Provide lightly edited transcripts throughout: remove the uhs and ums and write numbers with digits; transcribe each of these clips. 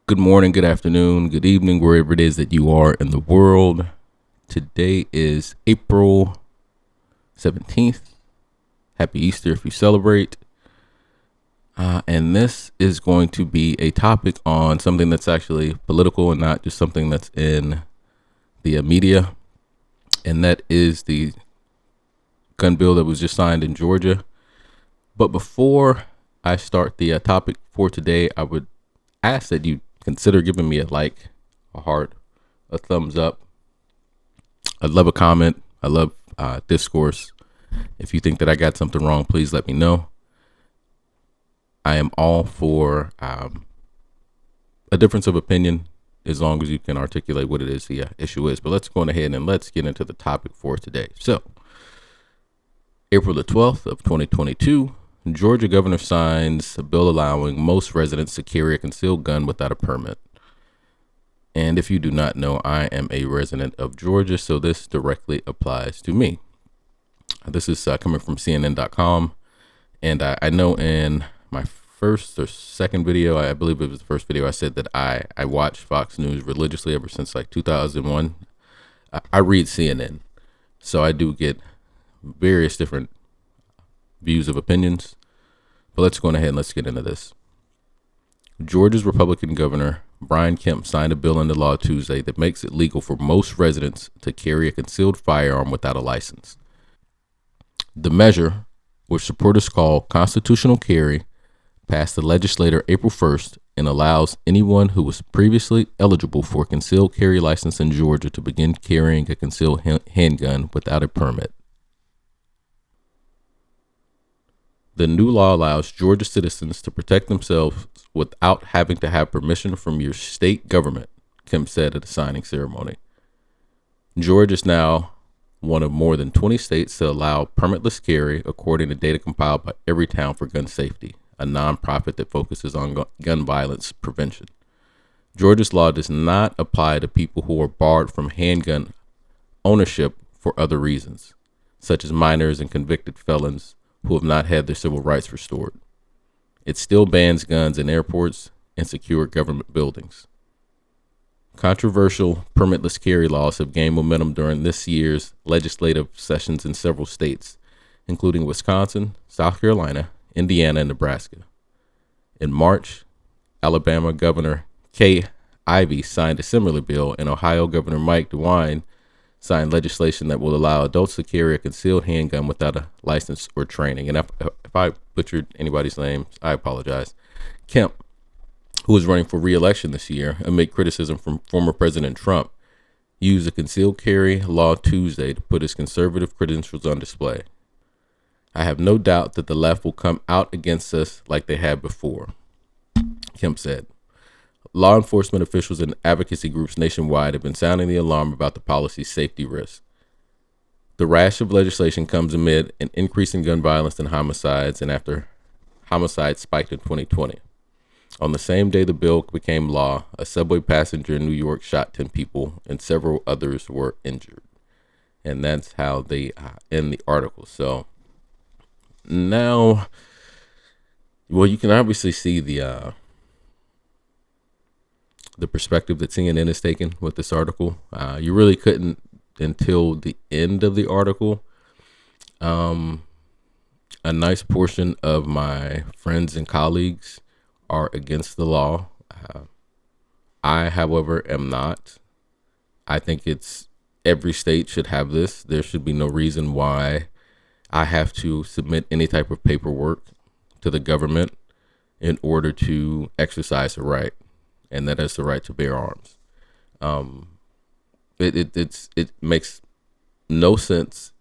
Good morning, good afternoon, good evening, wherever it is that you are in the world. Today is April 17th. Happy Easter if you celebrate. And this is going to be a topic on something that's actually political and not just something that's in the media. And that is the gun bill that was just signed in Georgia. But before I start the topic for today, I would ask that you consider giving me a like, a heart, a thumbs up. I'd love a comment. I love discourse. If you think that I got something wrong, please let me know. I am all for a difference of opinion as long as you can articulate what it is the issue is. But let's go ahead and let's get into the topic for today. So, April the 12th of 2022, Georgia governor signs a bill allowing most residents to carry a concealed gun without a permit. And if you do not know, I am a resident of Georgia, so this directly applies to me. This is coming from CNN.com. And I know in my first or second video, I believe it was the first video, I said that I watch Fox News religiously ever since like 2001. I read CNN, so I do get various different views of opinions. But let's go ahead and let's get into this. Georgia's Republican governor, Kemp, signed a bill into law Tuesday that makes it legal for most residents to carry a concealed firearm without a license. The measure, which supporters call constitutional carry, passed the legislature April 1st and allows anyone who was previously eligible for a concealed carry license in Georgia to begin carrying a concealed handgun without a permit. The new law allows Georgia citizens to protect themselves without having to have permission from your state government, Kemp said at a signing ceremony. Georgia is now one of more than 20 states to allow permitless carry, according to data compiled by Everytown for Gun Safety, a nonprofit that focuses on gun violence prevention. Georgia's law does not apply to people who are barred from handgun ownership for other reasons, such as minors and convicted felons who have not had their civil rights restored. It still bans guns in airports and secure government buildings. Controversial permitless carry laws have gained momentum during this year's legislative sessions in several states, including Wisconsin, South Carolina, Indiana, and Nebraska. In March, Alabama Governor Kay Ivey signed a similar bill, and Ohio Governor Mike DeWine signed legislation that will allow adults to carry a concealed handgun without a license or training. And if I butchered anybody's name, I apologize. Kemp, who is running for re-election this year amid criticism from former President Trump, used a concealed carry law Tuesday to put his conservative credentials on display. I have no doubt that the left will come out against us like they have before, Kemp said. Law enforcement officials and advocacy groups nationwide have been sounding the alarm about the policy's safety risks. The rash of legislation comes amid an increase in gun violence and homicides, and after homicides spiked in 2020. On the same day the bill became law, a subway passenger in New York shot 10 people and several others were injured. And that's how they end the article. So now, well, you can obviously see the perspective that CNN is taking with this article. You really couldn't until the end of the article. A nice portion of my friends and colleagues are against the law. I, however, am not. I think every state should have this. There should be no reason why I have to submit any type of paperwork to the government in order to exercise a right. And that is the right to bear arms. It makes no sense,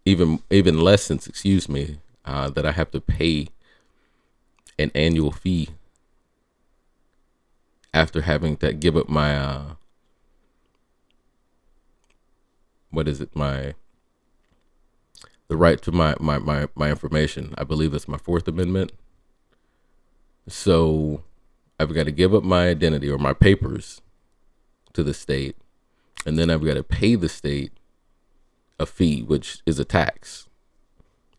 even less sense, that I have to pay an annual fee after having to give up my the right to my information. I believe that's my Fourth Amendment. So I've got to give up my identity or my papers to the state, and then I've got to pay the state a fee, which is a tax,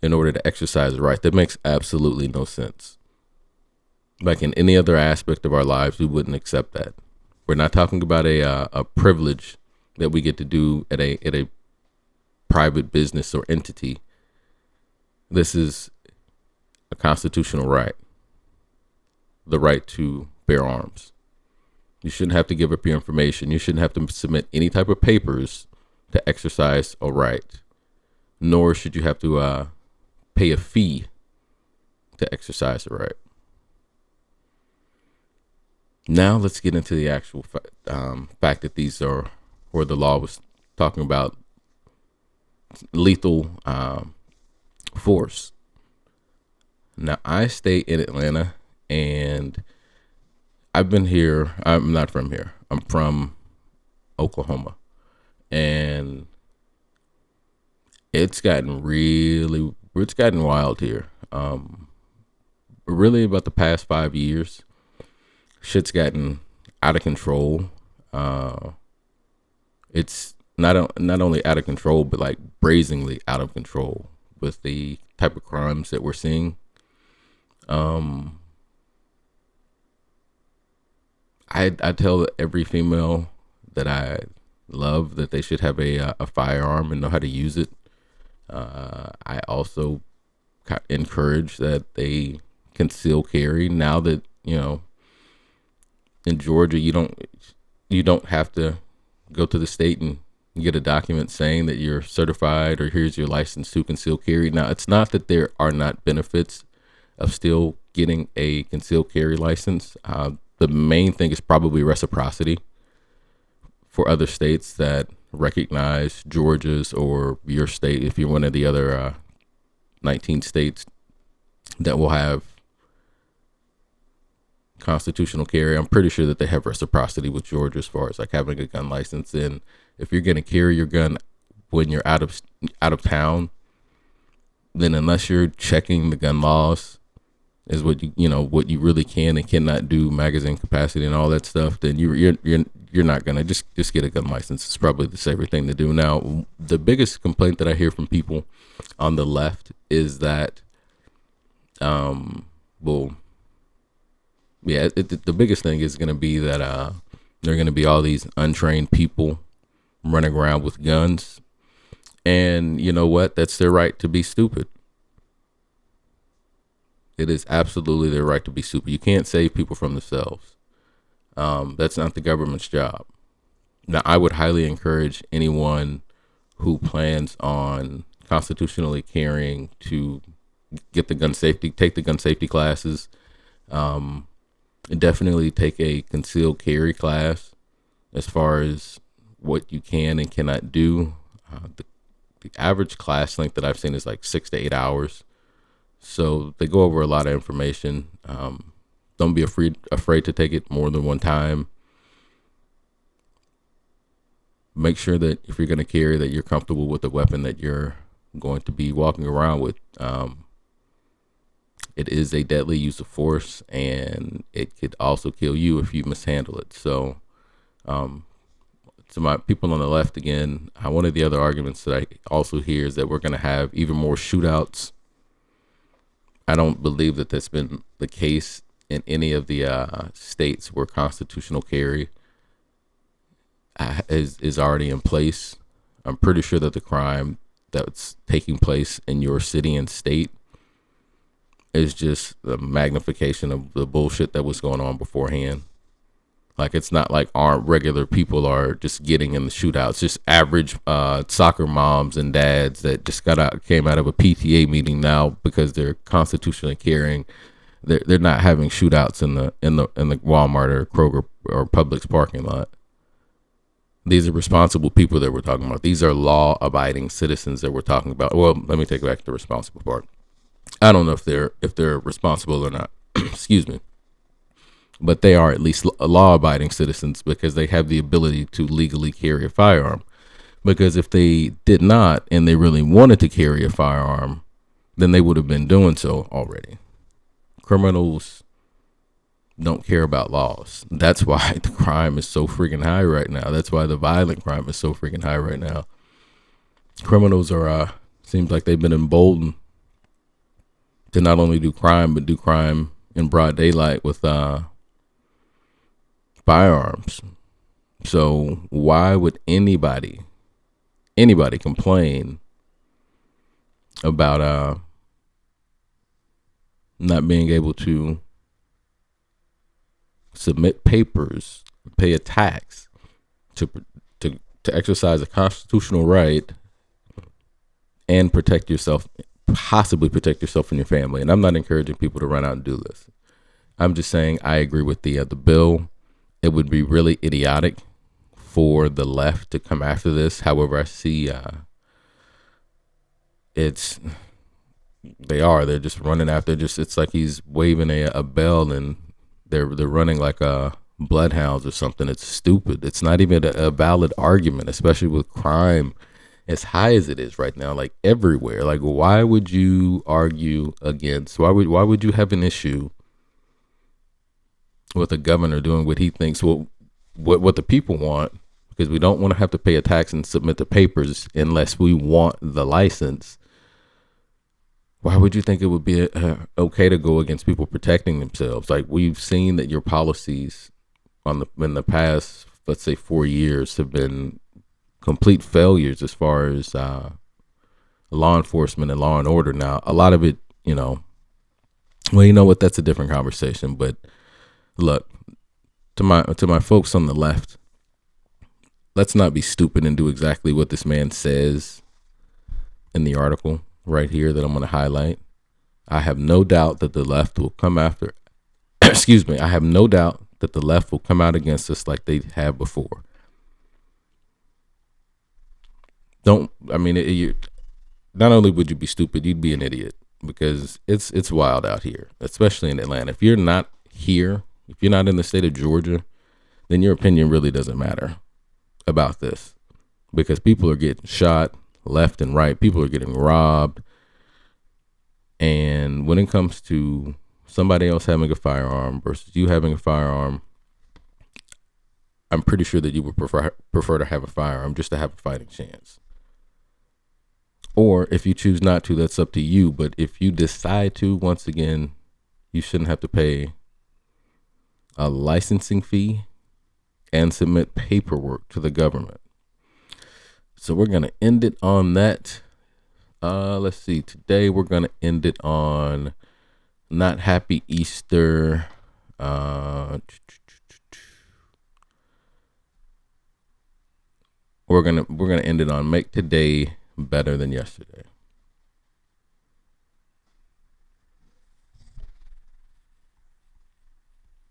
in order to exercise the right. That makes absolutely no sense. Like in any other aspect of our lives, we wouldn't accept that. We're not talking about a privilege that we get to do at a private business or entity. This is a constitutional right, the right to bear arms. You shouldn't have to give up your information. You shouldn't have to submit any type of papers to exercise a right, nor should you have to pay a fee to exercise a right. Now let's get into the actual fact that these are, or the law was talking about, lethal force. Now I stay in Atlanta, and I've been here. I'm not from here. I'm from Oklahoma, and it's gotten wild here. Really about the past 5 years, shit's gotten out of control. It's not only out of control, but like brazenly out of control with the type of crimes that we're seeing. I tell every female that I love that they should have a firearm and know how to use it. I also encourage that they conceal carry. Now that, in Georgia, you don't have to go to the state and get a document saying that you're certified or here's your license to conceal carry. Now, it's not that there are not benefits of still getting a concealed carry license. The main thing is probably reciprocity for other states that recognize Georgia's or your state. If you're one of the other 19 states that will have constitutional carry, I'm pretty sure that they have reciprocity with Georgia as far as like having a gun license. And if you're going to carry your gun when you're out of town, then unless you're checking the gun laws is what what you really can and cannot do, magazine capacity and all that stuff, then you're not gonna just get a gun license. It's probably the safer thing to do. Now, the biggest complaint that I hear from people on the left is that, the biggest thing is going to be that there are going to be all these untrained people running around with guns, and you know what? That's their right to be stupid. It is absolutely their right to be stupid. You can't save people from themselves. That's not the government's job. Now, I would highly encourage anyone who plans on constitutionally carrying to take the gun safety classes. Definitely take a concealed carry class as far as what you can and cannot do. The average class length that I've seen is like 6 to 8 hours. So they go over a lot of information. Don't be afraid to take it more than one time. Make sure that if you're going to carry, that you're comfortable with the weapon that you're going to be walking around with. It is a deadly use of force, and it could also kill you if you mishandle it. So, to my people on the left, again, one of the other arguments that I also hear is that we're going to have even more shootouts. I don't believe that that's been the case in any of the states where constitutional carry is already in place. I'm pretty sure that the crime that's taking place in your city and state is just the magnification of the bullshit that was going on beforehand. Like, it's not like regular people are just getting in the shootouts. Just average soccer moms and dads that just came out of a PTA meeting now because they're constitutionally carrying. They're not having shootouts in the Walmart or Kroger or Publix parking lot. These are responsible people that we're talking about. These are law-abiding citizens that we're talking about. Well, let me take back the responsible part. I don't know if they're responsible or not. Excuse me. But they are at least law-abiding citizens because they have the ability to legally carry a firearm. Because if they did not and they really wanted to carry a firearm, then they would have been doing so already. Criminals don't care about laws. That's why the crime is so freaking high right now. That's why the violent crime is so freaking high right now. Criminals seems like they've been emboldened to not only do crime, but do crime in broad daylight with firearms. So why would anybody complain about not being able to submit papers, pay a tax to to exercise a constitutional right and protect yourself, possibly protect yourself and your family? And I'm not encouraging people to run out and do this. I'm just saying I agree with the bill. It would be really idiotic for the left to come after this. However, I see they're just running after. It's like he's waving a bell and they're running like bloodhounds or something. It's stupid. It's not even a valid argument, especially with crime as high as it is right now, like everywhere. Like, why would you argue against? Why would you have an issue with a governor doing what he thinks what the people want? Because we don't want to have to pay a tax and submit the papers unless we want the license. Why would you think it would be okay to go against people protecting themselves? Like, we've seen that your policies in the past, let's say 4 years, have been complete failures as far as law enforcement and law and order. Now, a lot of it, well, you know what? That's a different conversation. But look, to my folks on the left, let's not be stupid and do exactly what this man says in the article right here that I'm going to highlight. I have no doubt that the left will come after. Excuse me. I have no doubt that the left will come out against us like they have before. Not only would you be stupid, you'd be an idiot, because it's wild out here, especially in Atlanta. If you're not here, if you're not in the state of Georgia, then your opinion really doesn't matter about this, because people are getting shot left and right. People are getting robbed. And when it comes to somebody else having a firearm versus you having a firearm, I'm pretty sure that you would prefer to have a firearm just to have a fighting chance. Or if you choose not to, that's up to you. But if you decide to, once again, you shouldn't have to pay a licensing fee and submit paperwork to the government. So we're going to end it on that. Let's see. Today we're going to end it on not happy Easter. We're going to end it on make today better than yesterday.